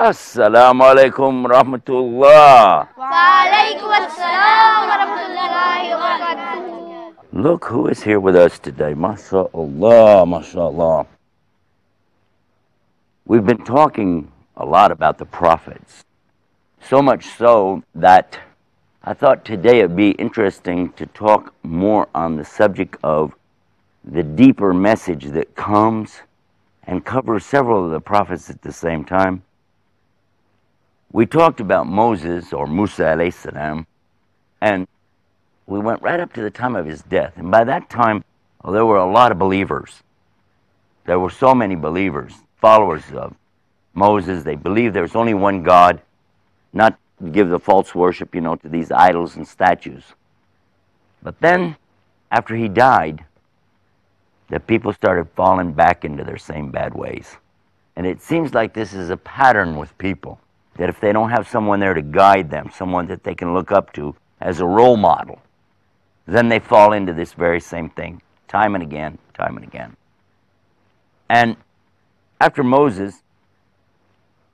Assalamu alaikum rahmatullah. وعليكم السلام ورحمة الله وبركاته. Look who is here with us today. MashaAllah, MashaAllah. We've been talking a lot about the prophets. So much so that I thought today it'd be interesting to talk more on the subject of the deeper message that comes and covers several of the prophets at the same time. We talked about Moses, or Musa alayhi salam, and we went right up to the time of his death. And by that time, there were a lot of believers. There were so many believers, followers of Moses. They believed there was only one God, not give the false worship, to these idols and statues. But then, after he died, the people started falling back into their same bad ways. And it seems like this is a pattern with people, that if they don't have someone there to guide them, someone that they can look up to as a role model, then they fall into this very same thing, time and again, time and again. And after Moses,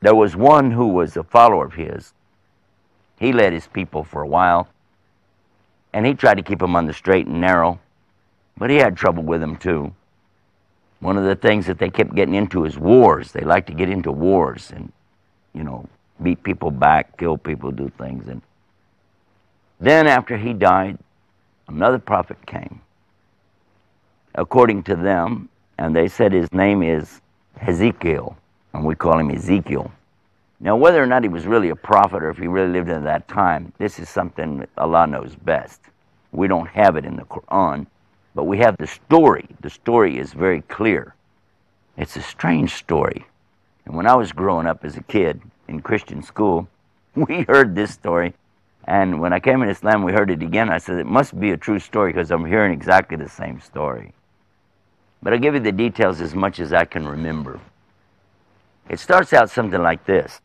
there was one who was a follower of his. He led his people for a while, and he tried to keep them on the straight and narrow, but he had trouble with them too. One of the things that they kept getting into is wars. They like to get into wars and, beat people back, kill people, do things. And then after he died, another prophet came, according to them, and they said his name is Ezekiel, and we call him Ezekiel. Now, whether or not he was really a prophet or if he really lived in that time, this is something that Allah knows best. We don't have it in the Quran, but we have the story. The story is very clear. It's a strange story. And when I was growing up as a kid in Christian school, we heard this story. And when I came in Islam, we heard it again. I said, it must be a true story because I'm hearing exactly the same story. But I'll give you the details as much as I can remember. It starts out something like this.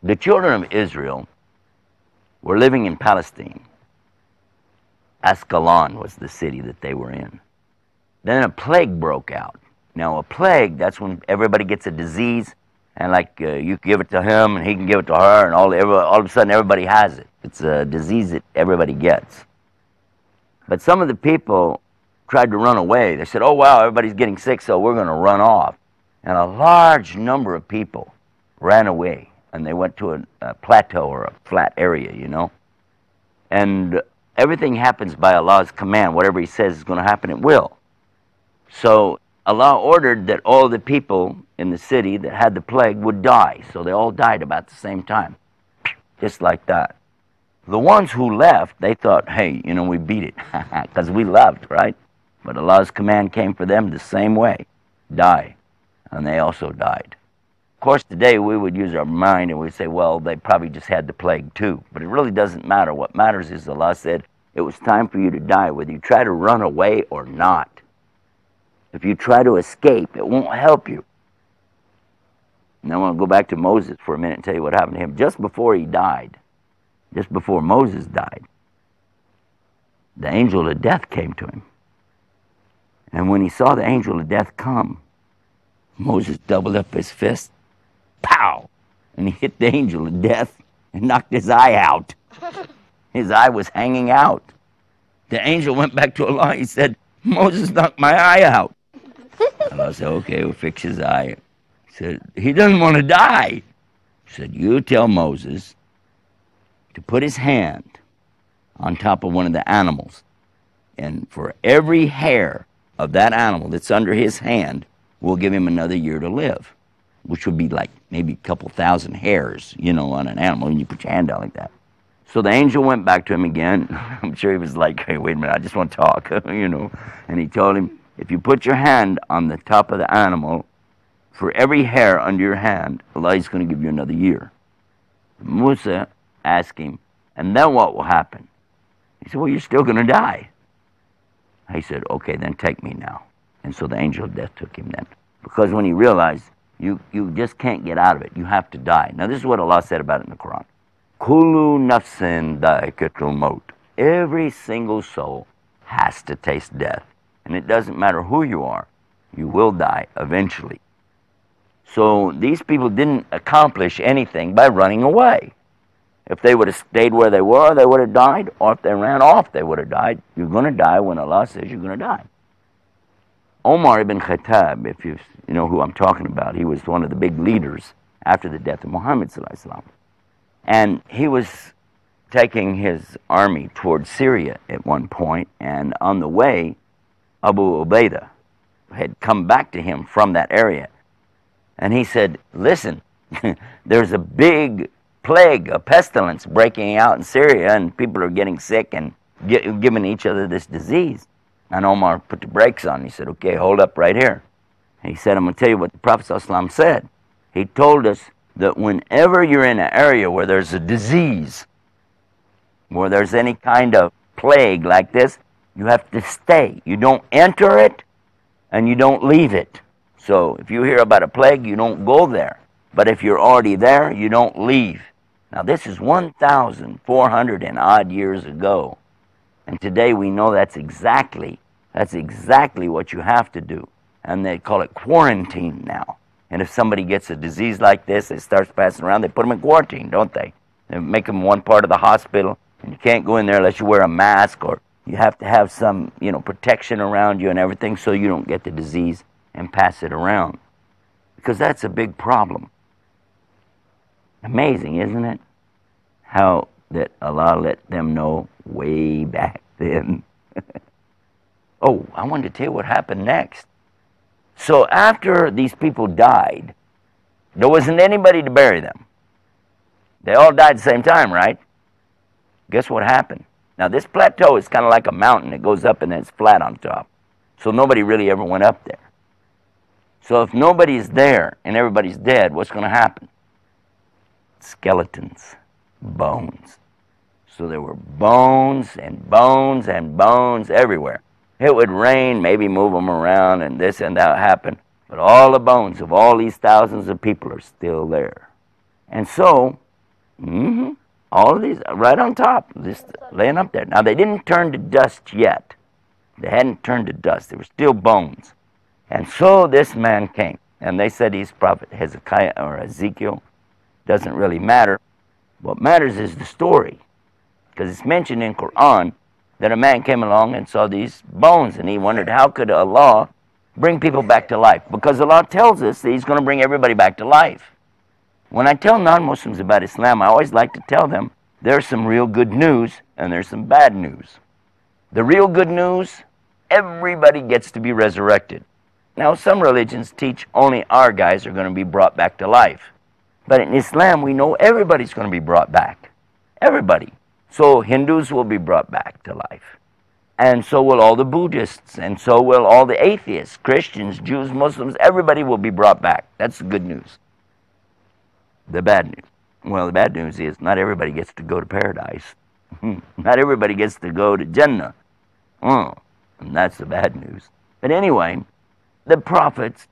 The children of Israel were living in Palestine. Ascalon was the city that they were in. Then a plague broke out. Now, a plague, that's when everybody gets a disease, and you give it to him, and he can give it to her, and all of a sudden everybody has it. It's a disease that everybody gets. But some of the people tried to run away. They said, oh, wow, everybody's getting sick, so we're going to run off. And a large number of people ran away, and they went to a plateau or a flat area, And everything happens by Allah's command. Whatever He says is going to happen, it will. So Allah ordered that all the people in the city that had the plague would die. So they all died about the same time, just like that. The ones who left, they thought, hey, we beat it, because we left, right? But Allah's command came for them the same way, die. And they also died. Of course, today we would use our mind and we'd say, well, they probably just had the plague too. But it really doesn't matter. What matters is Allah said, it was time for you to die, whether you try to run away or not. If you try to escape, it won't help you. Now I want to go back to Moses for a minute and tell you what happened to him. Just before he died, just before Moses died, the angel of death came to him. And when he saw the angel of death come, Moses doubled up his fist, pow, and he hit the angel of death and knocked his eye out. His eye was hanging out. The angel went back to Allah. He said, Moses knocked my eye out. Allah said, okay, we'll fix his eye. He said, he doesn't want to die. He said, you tell Moses to put his hand on top of one of the animals, and for every hair of that animal that's under his hand, we'll give him another year to live, which would be like maybe a couple thousand hairs, on an animal, and you put your hand out like that. So the angel went back to him again. I'm sure he was like, hey, wait a minute, I just want to talk, And he told him, if you put your hand on the top of the animal, for every hair under your hand, Allah is going to give you another year. Musa asked him, and then what will happen? He said, well, you're still going to die. He said, okay, then take me now. And so the angel of death took him then. Because when he realized, you just can't get out of it. You have to die. Now, this is what Allah said about it in the Quran. Kullu nafsin da'ikatul maut. Every single soul has to taste death. And it doesn't matter who you are. You will die eventually. So these people didn't accomplish anything by running away. If they would have stayed where they were, they would have died. Or if they ran off, they would have died. You're going to die when Allah says you're going to die. Omar ibn Khattab, if you know who I'm talking about, he was one of the big leaders after the death of Muhammad sallallahu alaihi wasallam. And he was taking his army towards Syria at one point, and on the way, Abu Ubaidah had come back to him from that area. And he said, listen, there's a big plague, a pestilence breaking out in Syria, and people are getting sick and giving each other this disease. And Omar put the brakes on. He said, okay, hold up right here. And he said, I'm going to tell you what the Prophet ﷺ said. He told us that whenever you're in an area where there's a disease, where there's any kind of plague like this, you have to stay. You don't enter it, and you don't leave it. So if you hear about a plague, you don't go there. But if you're already there, you don't leave. Now this is 1,400 and odd years ago. And today we know that's exactly what you have to do. And they call it quarantine now. And if somebody gets a disease like this, it starts passing around, they put them in quarantine, don't they? They make them one part of the hospital, and you can't go in there unless you wear a mask, or you have to have some, protection around you and everything so you don't get the disease and pass it around. Because that's a big problem. Amazing, isn't it? How that Allah let them know way back then. Oh, I wanted to tell you what happened next. So after these people died, there wasn't anybody to bury them. They all died at the same time, right? Guess what happened? Now this plateau is kind of like a mountain. It goes up and then it's flat on top. So nobody really ever went up there. So if nobody's there and everybody's dead, what's going to happen? Skeletons, bones. So there were bones and bones and bones everywhere. It would rain, maybe move them around, and this and that happened. But all the bones of all these thousands of people are still there. And so, all of these right on top, just laying up there. Now, they didn't turn to dust yet. They hadn't turned to dust. They were still bones. And so this man came. And they said he's prophet Hezekiah or Ezekiel. Doesn't really matter. What matters is the story. Because it's mentioned in Quran that a man came along and saw these bones, and he wondered, how could Allah bring people back to life? Because Allah tells us that He's going to bring everybody back to life. When I tell non-Muslims about Islam, I always like to tell them there's some real good news and there's some bad news. The real good news, everybody gets to be resurrected. Now, some religions teach only our guys are going to be brought back to life. But in Islam, we know everybody's going to be brought back. Everybody. So Hindus will be brought back to life. And so will all the Buddhists. And so will all the atheists, Christians, Jews, Muslims. Everybody will be brought back. That's the good news. The bad news. Well, the bad news is not everybody gets to go to paradise. Not everybody gets to go to Jannah. And that's the bad news. But anyway, the prophets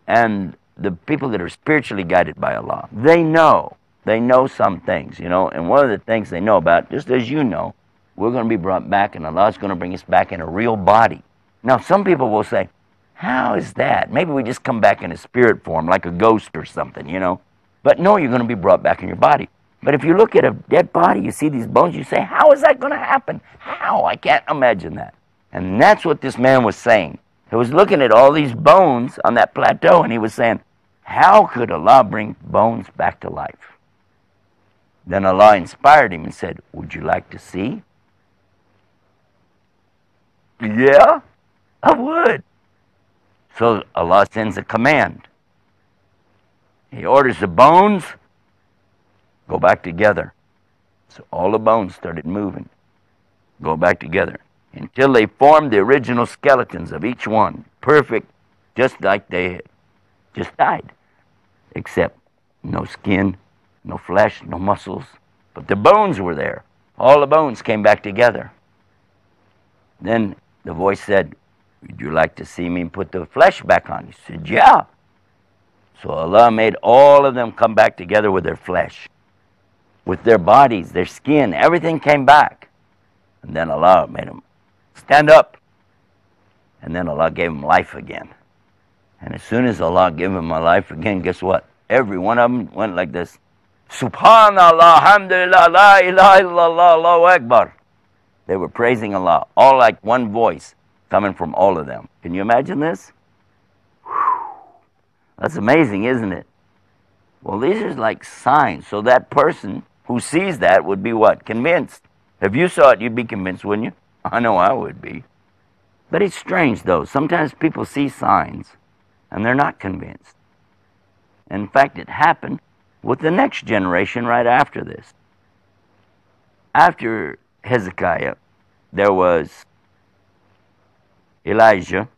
and the people that are spiritually guided by Allah, they know some things, and one of the things they know about, just as you know, we're going to be brought back and Allah's going to bring us back in a real body. Now, some people will say, how is that? Maybe we just come back in a spirit form, like a ghost or something, But no, you're going to be brought back in your body. But if you look at a dead body, you see these bones, you say, how is that going to happen? How? I can't imagine that. And that's what this man was saying. He was looking at all these bones on that plateau, and he was saying, how could Allah bring bones back to life? Then Allah inspired him and said, would you like to see? Yeah, I would. So Allah sends a command. He orders the bones, go back together. So all the bones started moving, go back together, until they formed the original skeletons of each one. Perfect, just like they had just died. Except no skin, no flesh, no muscles. But the bones were there. All the bones came back together. Then the voice said, would you like to see me put the flesh back on? He said, yeah. So Allah made all of them come back together with their flesh, with their bodies, their skin, everything came back. And then Allah made them stand up. And then Allah gave them life again. And as soon as Allah gave him my life again, guess what? Every one of them went like this. Subhanallah, alhamdulillah, la ilaha illallah, Allahu Akbar. They were praising Allah, all like one voice coming from all of them. Can you imagine this? Whew. That's amazing, isn't it? Well, these are like signs. So that person who sees that would be what? Convinced. If you saw it, you'd be convinced, wouldn't you? I know I would be. But it's strange, though. Sometimes people see signs, and they're not convinced. In fact, it happened with the next generation right after this. After Hezekiah, there was Elijah,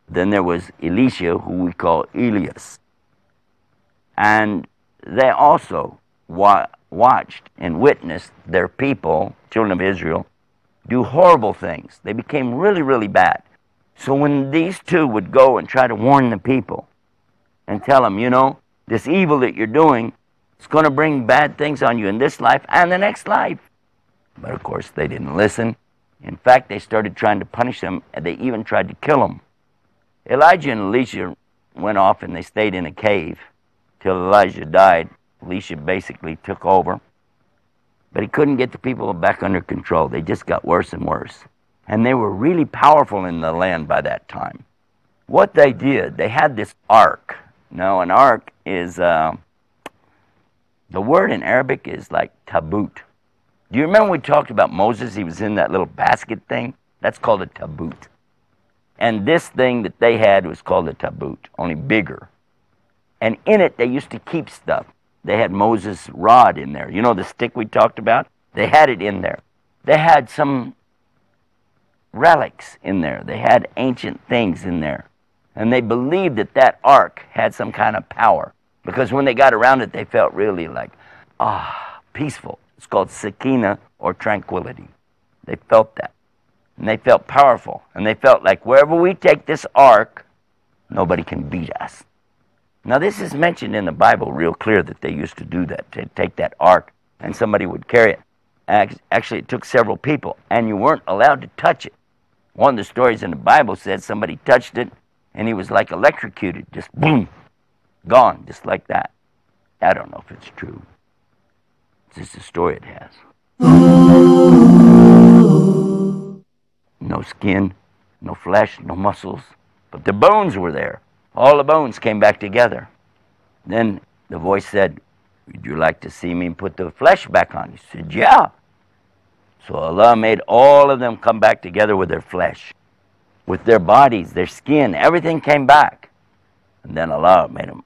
then there was Elisha, who we call Elias. And they also watched and witnessed their people, children of Israel, do horrible things. They became really, really bad. So when these two would go and try to warn the people and tell them, you know, this evil that you're doing is going to bring bad things on you in this life and the next life. But of course, they didn't listen. In fact, they started trying to punish them, and they even tried to kill them. Elijah and Elisha went off and they stayed in a cave till Elijah died. Elisha basically took over. But he couldn't get the people back under control. They just got worse and worse. And they were really powerful in the land by that time. What they did, they had this ark. Now, an ark is, the word in Arabic is like tabut. Do you remember we talked about Moses? He was in that little basket thing? That's called a tabut. And this thing that they had was called a tabut, only bigger. And in it, they used to keep stuff. They had Moses' rod in there. You know the stick we talked about? They had it in there. They had some relics in there. They had ancient things in there. And they believed that that ark had some kind of power. Because when they got around it, they felt really like, peaceful. It's called sakina, or tranquility. They felt that. And they felt powerful. And they felt like wherever we take this ark, nobody can beat us. Now, this is mentioned in the Bible real clear that they used to do that, to take that ark, and somebody would carry it. Actually, it took several people, and you weren't allowed to touch it. One of the stories in the Bible said somebody touched it, and he was like electrocuted, just boom, gone, just like that. I don't know if it's true. It's just a story it has. No skin, no flesh, no muscles, but the bones were there. All the bones came back together. Then the voice said, "Would you like to see me put the flesh back on?" He said, "Yeah." So Allah made all of them come back together with their flesh, with their bodies, their skin, everything came back. And then Allah made them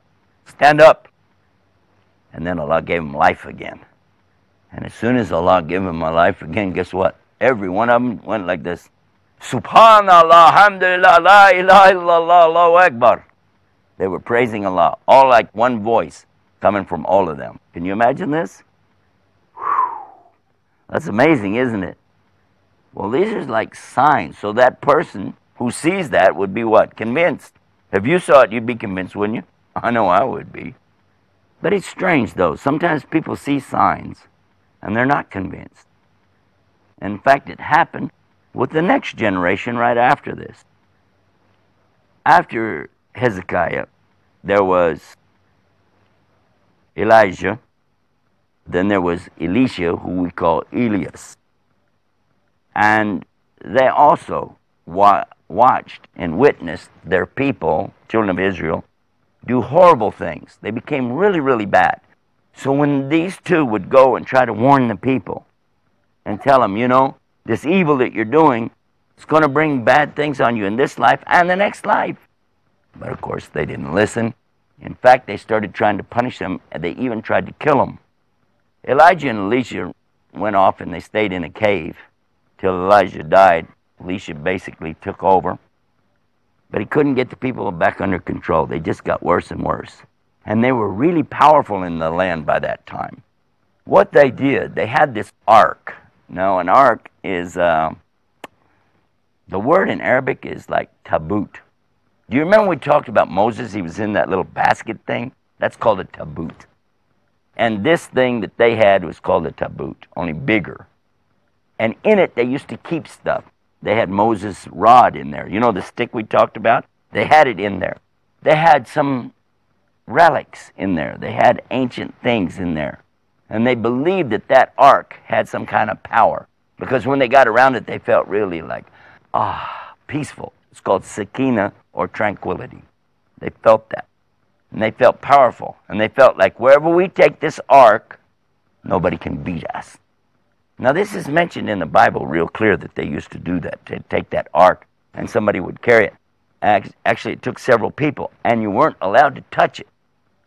stand up. And then Allah gave them life again. And as soon as Allah gave them my life again, guess what? Every one of them went like this. Subhanallah, alhamdulillah, la ilaha illallah, Allahu Akbar. They were praising Allah, all like one voice coming from all of them. Can you imagine this? Whew. That's amazing, isn't it? Well, these are like signs. So that person who sees that would be what? Convinced. If you saw it, you'd be convinced, wouldn't you? I know I would be. But it's strange, though. Sometimes people see signs, and they're not convinced. In fact, it happened with the next generation right after this. After Hezekiah, there was Elijah, then there was Elisha, who we call Elias. And they also watched and witnessed their people, children of Israel, do horrible things. They became really, really bad. So when these two would go and try to warn the people and tell them, you know, this evil that you're doing is going to bring bad things on you in this life and the next life. But of course, they didn't listen. In fact, they started trying to punish them, and they even tried to kill them. Elijah and Elisha went off and they stayed in a cave till Elijah died. Elisha basically took over. But he couldn't get the people back under control. They just got worse and worse. And they were really powerful in the land by that time. What they did, they had this ark. Now, an ark is, the word in Arabic is like tabut. Do you remember we talked about Moses? He was in that little basket thing? That's called a tabut. And this thing that they had was called a tabut, only bigger. And in it, they used to keep stuff. They had Moses' rod in there. You know the stick we talked about? They had it in there. they had some relics in there. They had ancient things in there. And they believed that that ark had some kind of power. Because when they got around it, they felt really like, peaceful. It's called sakina, or tranquility. They felt that. And they felt powerful. And they felt like wherever we take this ark, nobody can beat us. Now this is mentioned in the Bible real clear that they used to do that, to take that ark and somebody would carry it. Actually, it took several people, and you weren't allowed to touch it.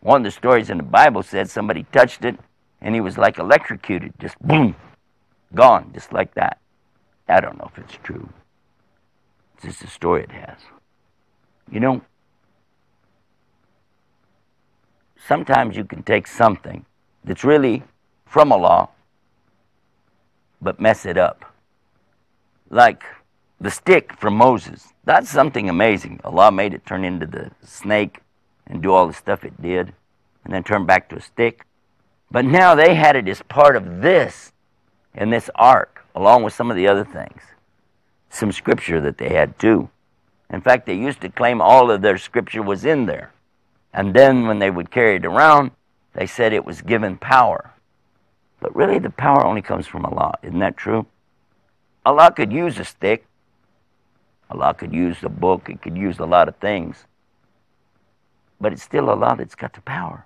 One of the stories in the Bible said somebody touched it, and he was like electrocuted, just boom, gone, just like that. I don't know if it's true. It's just a story it has. You know, sometimes you can take something that's really from Allah, but mess it up. Like the stick from Moses. That's something amazing. Allah made it turn into the snake and do all the stuff it did, and then turn back to a stick. But now they had it as part of this, in this ark, along with some of the other things. Some scripture that they had too. In fact, they used to claim all of their scripture was in there. And then when they would carry it around, they said it was given power. But really the power only comes from Allah. Isn't that true? Allah could use a stick. Allah could use a book. It could use a lot of things. But it's still Allah that's got the power.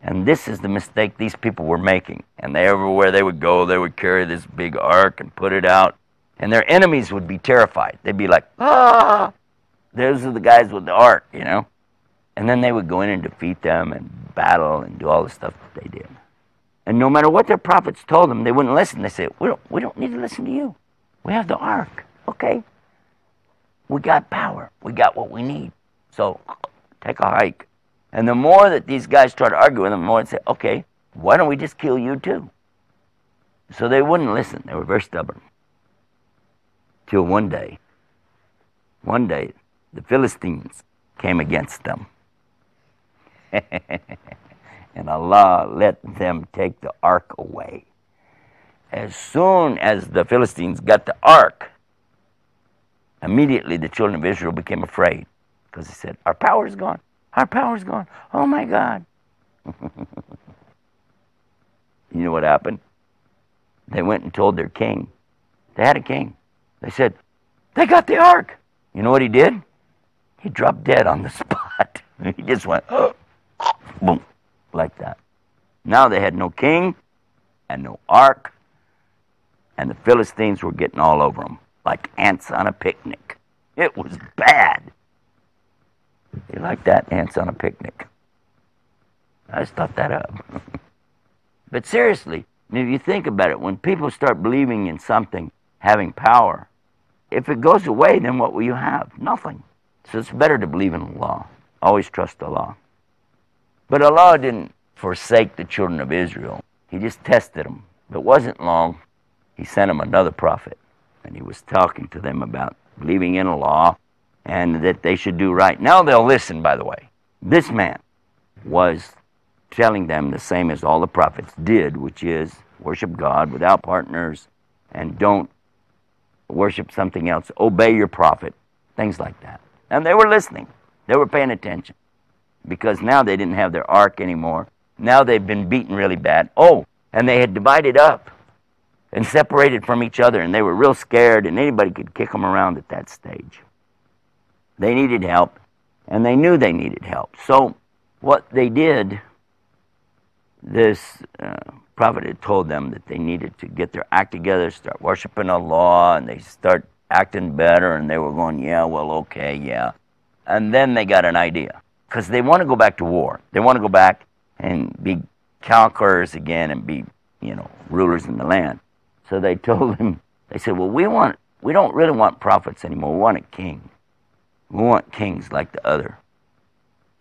And this is the mistake these people were making. And everywhere they would go, they would carry this big ark and put it out. And their enemies would be terrified. They'd be like, those are the guys with the ark, you know. And then they would go in and defeat them and battle and do all the stuff that they did. And no matter what their prophets told them, they wouldn't listen. They said, we don't need to listen to you. We have the ark, okay? We got power. We got what we need. So take a hike. And the more that these guys started arguing with them, the more they'd say, okay, why don't we just kill you too? So they wouldn't listen. They were very stubborn. Till one day, the Philistines came against them. And Allah let them take the ark away. As soon as the Philistines got the ark, immediately the children of Israel became afraid. Because they said, our power's gone. Our power's gone. Oh my God. You know what happened? They went and told their king. They had a king. They said, they got the ark. You know what he did? He dropped dead on the spot. He just went, boom, like that. Now they had no king and no ark, and the Philistines were getting all over them like ants on a picnic. It was bad. You like that, ants on a picnic? I just thought that up. But seriously, if you think about it, when people start believing in something having power, if it goes away, then what will you have? Nothing. So it's better to believe in Allah. Always trust Allah. But Allah didn't forsake the children of Israel. He just tested them. It wasn't long. He sent them another prophet. And he was talking to them about believing in Allah and that they should do right. Now they'll listen, by the way. This man was telling them the same as all the prophets did, which is worship God without partners and don't worship something else. Obey your prophet, things like that. And they were listening. They were paying attention because now they didn't have their ark anymore. Now they've been beaten really bad. Oh, and they had divided up and separated from each other, and they were real scared, and anybody could kick them around at that stage. They needed help, and they knew they needed help. So what they did, this prophet had told them that they needed to get their act together, start worshiping Allah, and they start acting better, and they were going, yeah, well, okay, yeah. And then they got an idea, because they want to go back to war. They want to go back and be conquerors again and be, rulers in the land. So they told him, they said, well, we don't really want prophets anymore. We want a king. We want kings like the other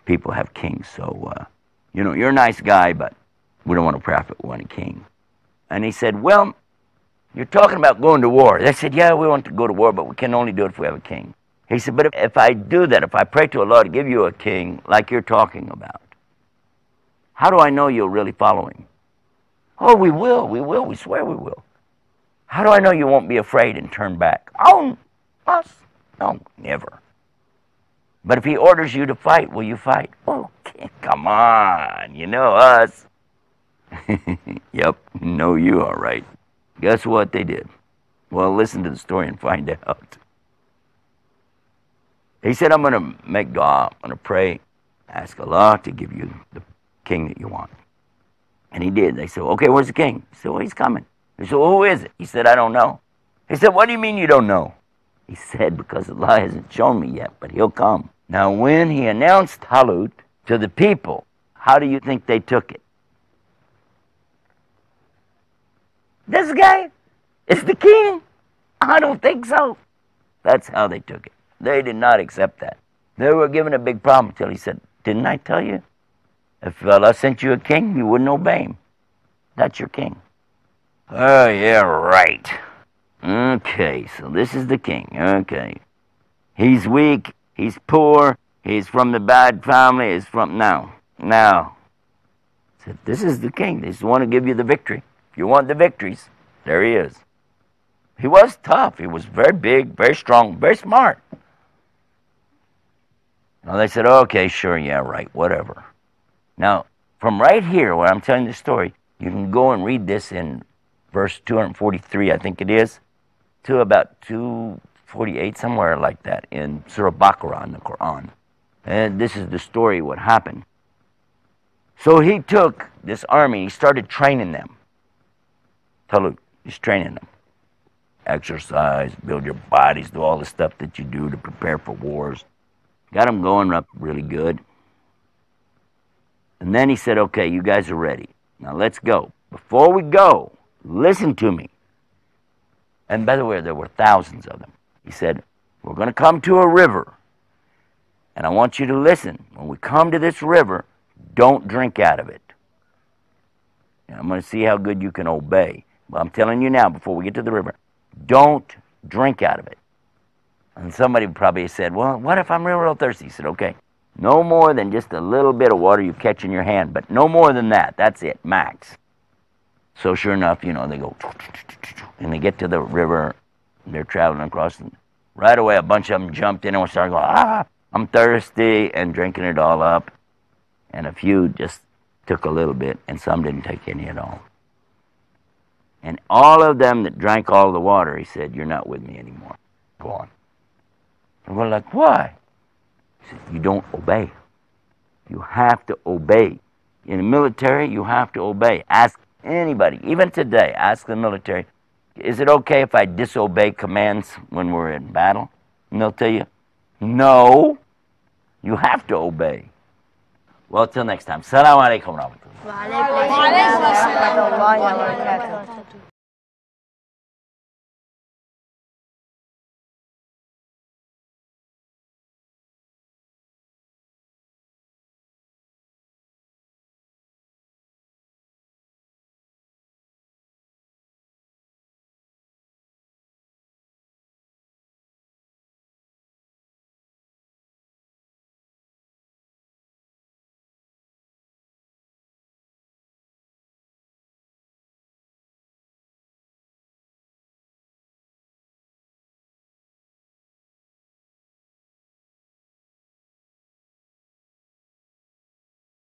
people have kings. So, you're a nice guy, but we don't want a prophet. We want a king. And he said, well, you're talking about going to war. They said, yeah, we want to go to war, but we can only do it if we have a king. He said, but if I do that, if I pray to Allah to give you a king like you're talking about, how do I know you'll really follow him? Oh, we will, we swear we will. How do I know you won't be afraid and turn back? Oh, us? No, never. But if he orders you to fight, will you fight? Okay, come on, you know us. Yep, no, you are right. Guess what they did? Well, listen to the story and find out. He said, I'm going to make dua, I'm going to pray, ask Allah to give you the king that you want. And he did. They said, okay, where's the king? He said, well, he's coming. They said, well, who is it? He said, I don't know. He said, what do you mean you don't know? He said, because Allah hasn't shown me yet, but he'll come. Now, when he announced Talut to the people, how do you think they took it? This guy is the king? I don't think so. That's how they took it. They did not accept that. They were given a big problem until he said, didn't I tell you? If Allah sent you a king, you wouldn't obey him. That's your king. Oh, yeah, right. Okay, so this is the king. Okay. He's weak. He's poor. He's from the bad family. He's from... Now. Said, this is the king. They just want to give you the victory. If you want the victories, there he is. He was tough. He was very big, very strong, very smart. Now they said, okay, sure, yeah, right, whatever. Now, from right here, where I'm telling the story, you can go and read this in verse 243, I think it is, to about 248, somewhere like that, in Surah Baqarah in the Quran. And this is the story of what happened. So he took this army, he started training them. Talut, he's training them. Exercise, build your bodies, do all the stuff that you do to prepare for wars. Got them going up really good. And then he said, okay, you guys are ready. Now let's go. Before we go, listen to me. And by the way, there were thousands of them. He said, we're going to come to a river. And I want you to listen. When we come to this river, don't drink out of it. And I'm going to see how good you can obey. But I'm telling you now, before we get to the river, don't drink out of it. And somebody probably said, well, what if I'm real thirsty? He said, okay, no more than just a little bit of water you catch in your hand, but no more than that. That's it, max. So sure enough, you know, they go, and they get to the river, and they're traveling across, and right away a bunch of them jumped in and started going, I'm thirsty, and drinking it all up. And a few just took a little bit, and some didn't take any at all. And all of them that drank all the water, he said, you're not with me anymore. Go on. And we're like, why? He said, you don't obey. You have to obey. In the military, you have to obey. Ask anybody, even today, ask the military, is it okay if I disobey commands when we're in battle? And they'll tell you, no, you have to obey. Well, till next time. Assalamu alaikum wa rahmatullah. Wa alaikum assalam wa rahmatullahi wa barakatuh.